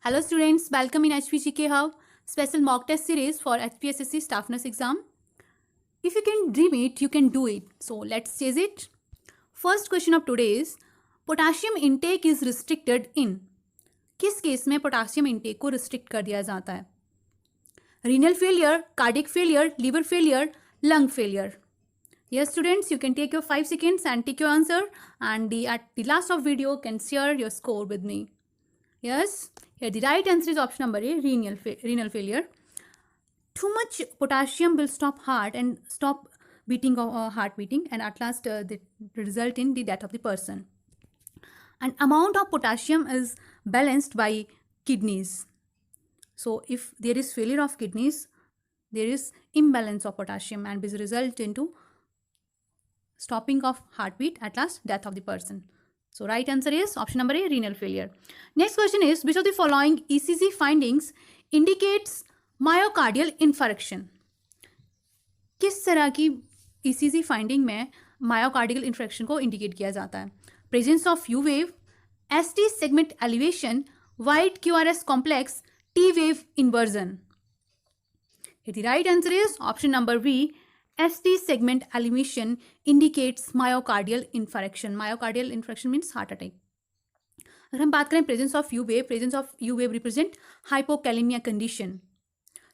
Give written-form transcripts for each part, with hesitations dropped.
Hello students, welcome in HPGK Hub, special mock test series for HPSSC staff nurse exam. If you can dream it, you can do it. So let's chase it. First question of today is, potassium intake is restricted in. किस case में potassium intake को restrict कर दिया जाता है? Renal failure, cardiac failure, liver failure, lung failure. Yes students, you can take your 5 seconds and take your answer, and at the last of video can share your score with me. Yes, here the right answer is option number A, renal failure. Too much potassium will stop heart and stop beating or heart beating, and at last they result in the death of the person. And amount of potassium is balanced by kidneys. So if there is failure of kidneys, there is imbalance of potassium, and this result into stopping of heartbeat, at last death of the person. So right answer is option number A, renal failure. Next question is, which of the following ECG findings indicates myocardial infarction? किस तरह की ECG finding में myocardial infarction को indicate किया जाता है? Presence of U wave, ST segment elevation, wide QRS complex, T wave inversion. The right answer is option number B, ST segment elevation indicates myocardial infarction. Myocardial infarction means heart attack. अगर हम बात करें presence of U wave represent hypokalemia condition,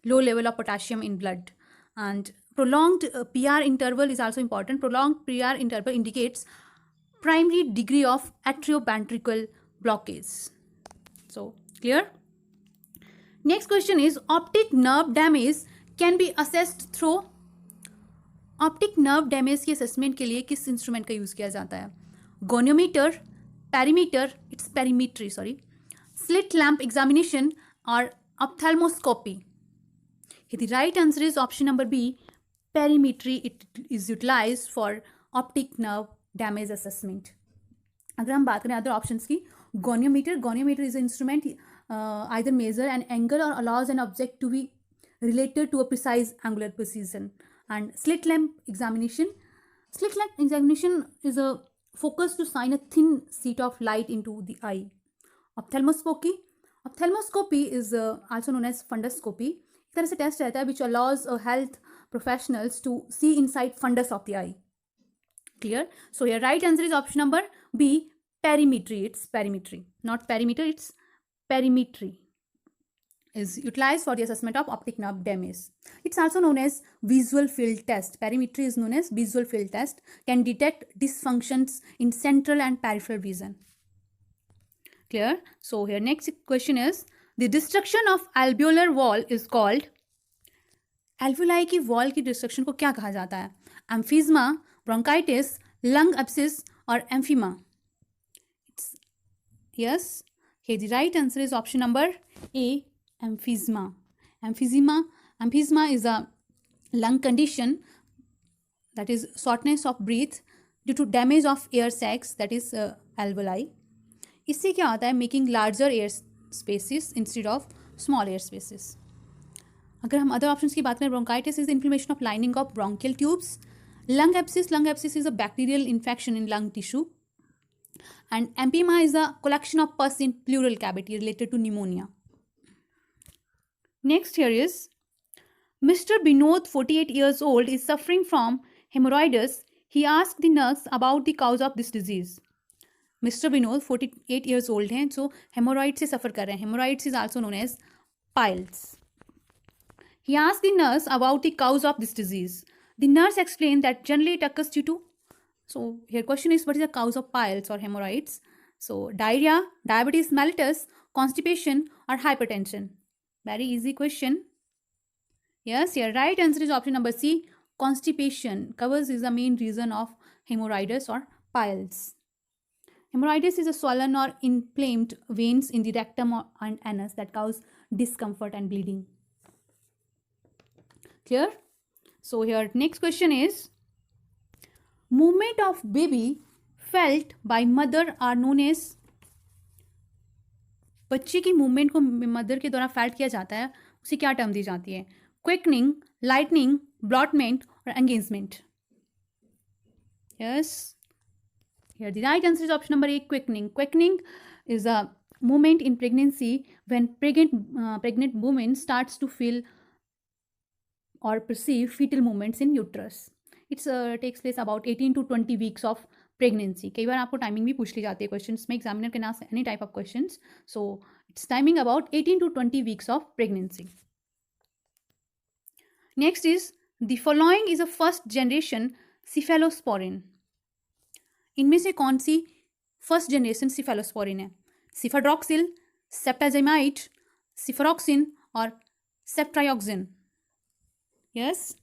low level of potassium in blood, and prolonged PR interval is also important. Prolonged PR interval indicates primary degree of atrioventricular blockage. So clear? Next question is, optic nerve damage can be assessed through. Optic nerve damage की assessment के लिए किस instrument का use किया जाता है? Goniometer, perimeter, it's perimetry sorry, slit lamp examination और ophthalmoscopy. The right answer is option number B, perimetry. It is utilized for optic nerve damage assessment. अगर हम बात करें अदर ऑप्शंस की, goniometer is instrument either measure an angle और allows an object to be related to a precise angular precision. And slit lamp examination is a focus to shine a thin sheet of light into the eye. Ophthalmoscopy is also known as funduscopy. एक तरह से test रहता है which allows health professionals to see inside fundus of the eye. Clear? So your right answer is option number B, perimetry. It's perimetry, not perimeter, it's perimetry is utilized for the assessment of optic nerve damage. It's also known as visual field test. Perimetry is known as visual field test. Can detect dysfunctions in central and peripheral vision. Clear? So here next question is, the destruction of alveolar wall is called. Alveoli की wall की destruction को क्या कहा जाता है? Emphysema, bronchitis, lung abscess और emphysema. Yes. Here the right answer is option number A, emphysema. Emphysema is a lung condition, that is shortness of breath due to damage of air sacs, that is alveoli. इससे क्या होता है? Making larger air spaces instead of small air spaces. अगर हम other options की बात करें, bronchitis is the inflammation of lining of bronchial tubes. Lung abscess is a bacterial infection in lung tissue. And empyema is a collection of pus in pleural cavity related to pneumonia. Next here is, Mr. Binod, 48 years old, is suffering from hemorrhoids. He asked the nurse about the cause of this disease. Mr. Binod 48 years old हैं, so hemorrhoid से suffer कर रहे हैं. Hemorrhoids is also known as piles. He asked the nurse about the cause of this disease. The nurse explained that generally it occurs due to. So here question is, what is the cause of piles or hemorrhoids? So diarrhea, diabetes mellitus, constipation or hypertension. Very easy question. Yes, your right answer is option number C, constipation. Covers is the main reason of hemorrhoids or piles. Hemorrhoids is a swollen or inflamed veins in the rectum and anus that cause discomfort and bleeding. Clear? So here next question is, movement of baby felt by mother are known as. बच्चे की movement को mother के द्वारा felt किया जाता है, उसे क्या टर्म दी जाती है? क्विकनिंग, लाइटनिंग, ब्लॉटमेंट और engagement. Yes, here the right answer is option number A, quickening. Quickening is a moment in pregnancy when pregnant woman starts to feel or perceive fetal movements in uterus. It takes place about 18 to 20 weeks of pregnancy. कई बार आपको timing भी पूछ ली जाती है questions में. Examiner can ask any type of questions. So it's timing about 18 to 20 weeks of pregnancy. Next is the following is a first generation cephalosporin. इनमें से कौन सी फर्स्ट जनरेशन सिफेलोस्पोरिन है? सिफाड्रॉक्सिल, सेप्टाजेमाइड, सिफरॉक्सिन और ceftriaxone. Yes,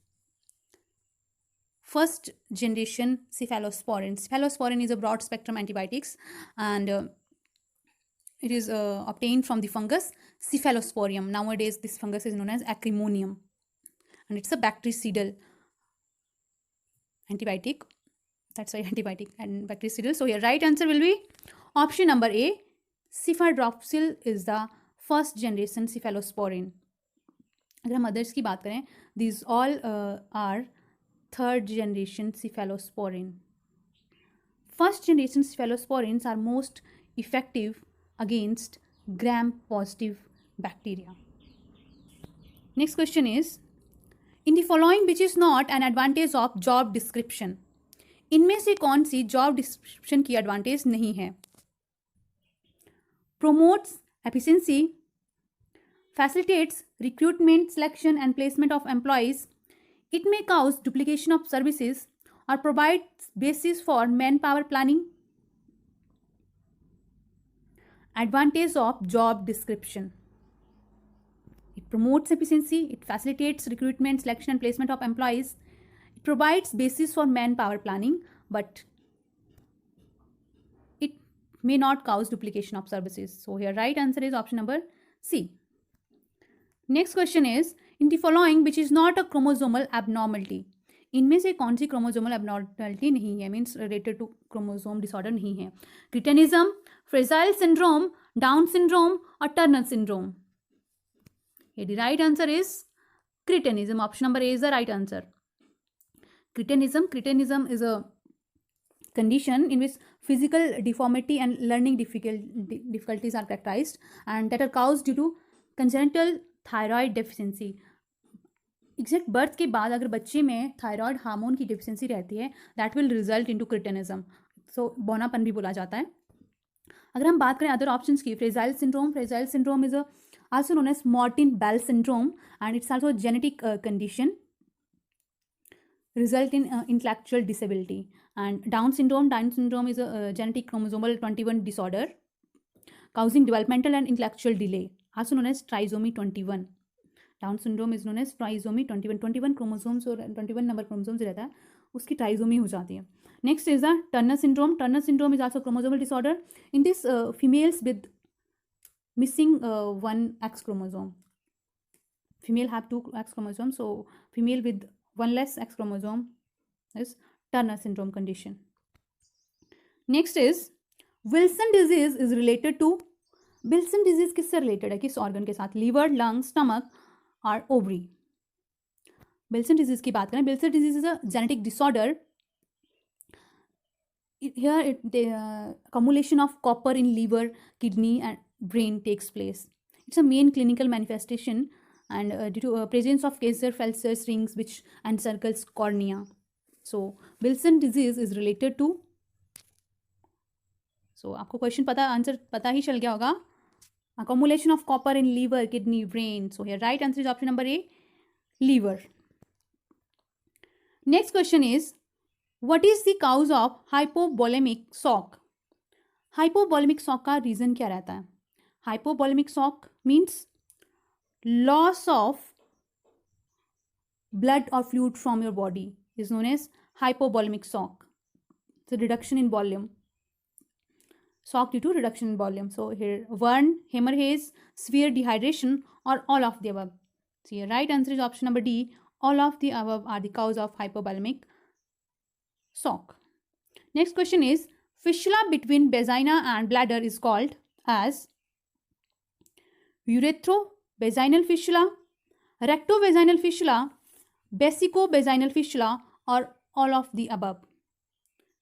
first generation cephalosporin. Cephalosporin is a broad spectrum antibiotics, and it is obtained from the fungus Cephalosporium. Nowadays this fungus is known as Acrimonium, and it's a bactericidal antibiotic. That's why antibiotic and bactericidal. So your right answer will be option number A. Cefadroxil is the first generation cephalosporin. अगर हम others की बात करें, these all are third generation cephalosporin. First generation cephalosporins are most effective against gram positive bacteria. Next question is, in the following which is not an advantage of job description? इनमें से कौन सी job description की advantage नहीं है? Promotes efficiency, facilitates recruitment, selection and placement of employees. It may cause duplication of services or provides basis for manpower planning. Advantage of job description. It promotes efficiency, it facilitates recruitment, selection and placement of employees. It provides basis for manpower planning, but it may not cause duplication of services. So here right answer is option number C. Next question is, in the following which is not a chromosomal abnormality? इनमें से कौन सी chromosomal abnormality नहीं है, means related to chromosome disorder नहीं है? Cretinism, Fragile syndrome, Down syndrome और Turner syndrome. Here the right answer is cretinism. Option number A is the right answer. Cretinism is a condition in which physical deformity and learning difficulties are characterized, and that are caused due to congenital thyroid deficiency. Exact birth के बाद अगर बच्चे में thyroid hormone की deficiency रहती है, that will result into cretinism. So बौनापन भी बोला जाता है. अगर हम बात करें अदर ऑप्शंस की, fragile syndrome is also known as Martin Bell syndrome and it's also genetic condition result in intellectual disability. And Down syndrome is a genetic chromosomal 21 disorder causing developmental and intellectual delay, also known as trisomy 21. Down syndrome is known as trisomy 21 chromosomes और 21 number chromosomes रहता है, उसकी trisomy हो जाती है. Next is the Turner syndrome is also chromosomal disorder. In this females with missing one X chromosome, female have 2 X chromosomes, so female with one less X chromosome is Turner syndrome condition. Next is Wilson disease is related to, Wilson disease किससे related है, किस organ के साथ? liver, lung, stomach और ovary. Wilson disease की बात करें, Wilson disease is a genetic disorder. Here the accumulation of copper in liver, kidney and brain takes place. It's a main clinical manifestation and due to presence of Kaiser-Felser rings which encircles cornea. So Wilson disease is related to, so आपको question पता, answer पता ही चल गया होगा, accumulation of copper in liver, kidney, brain. So here right answer is option number A, liver. Next question is, what is the cause of hypovolemic shock? Hypovolemic shock का reason क्या रहता है? Hypovolemic shock means loss of blood or fluid from your body is known as hypovolemic shock. So reduction in volume, shock due to reduction in volume. So here burn, hemorrhage, severe dehydration or all of the above. So your right answer is option number D, all of the above are the cause of hypovolemic shock. Next question is, fistula between vagina and bladder is called as uretrovaginal fistula, rectovaginal fistula, vesicovaginal fistula or all of the above.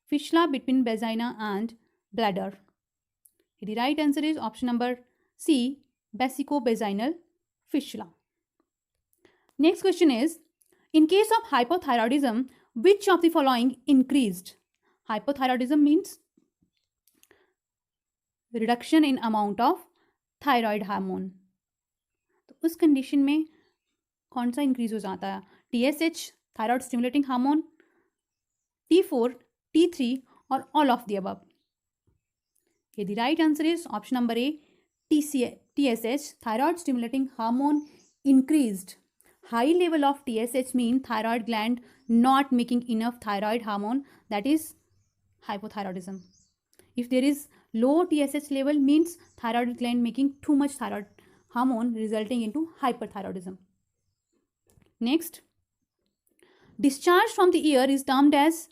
Fistula between vagina and bladder The right answer is option number C, vesicovaginal fistula. Next question is, in case of hypothyroidism, which of the following increased? Hypothyroidism means reduction in amount of thyroid hormone. तो उस condition में कौन सा increase हो जाता है? TSH, thyroid stimulating hormone, T4, T3 or all of the above? Okay, the right answer is option number A, TSH, thyroid stimulating hormone increased. High level of TSH mean thyroid gland not making enough thyroid hormone, that is hypothyroidism. If there is low TSH level means thyroid gland making too much thyroid hormone resulting into hyperthyroidism. Next, discharge from the ear is termed as,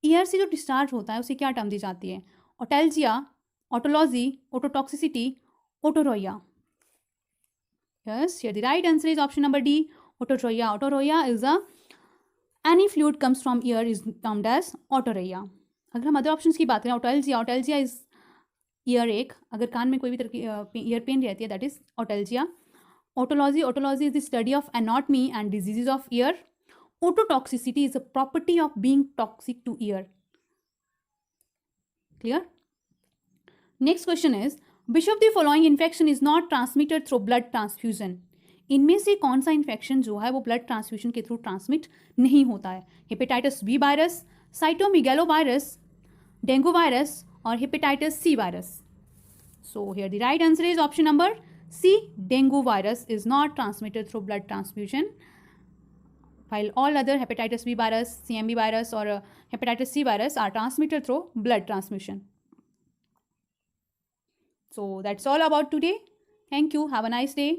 year से जो discharge होता है उसे क्या term दी जाती है? Otalgia, otology, ototoxicity, otorrhoea. Yes, here the right answer is option number D, otorrhea. Otorrhea is any fluid comes from ear is termed as otorrhea. अगर हम अदर ऑप्शंस की बात करें, ओटेल्जिया इज ईयर एक, अगर कान में कोई भी तरह की ईयर पेन रहती है that is otalgia. Otology is the study of anatomy and diseases of ear. Ototoxicity is a property of being toxic to ear. Clear? Next question is, which of the following infection is not transmitted through blood transfusion? इनमें से कौन सा infection जो है वो blood transfusion के through transmit नहीं होता है? Hepatitis B virus, cytomegalo virus, dengue virus और hepatitis C virus. So here the right answer is option number C, dengue virus is not transmitted through blood transfusion, while all other hepatitis B virus, CMV virus or hepatitis C virus are transmitted through blood transmission. So that's all about today. Thank you. Have a nice day.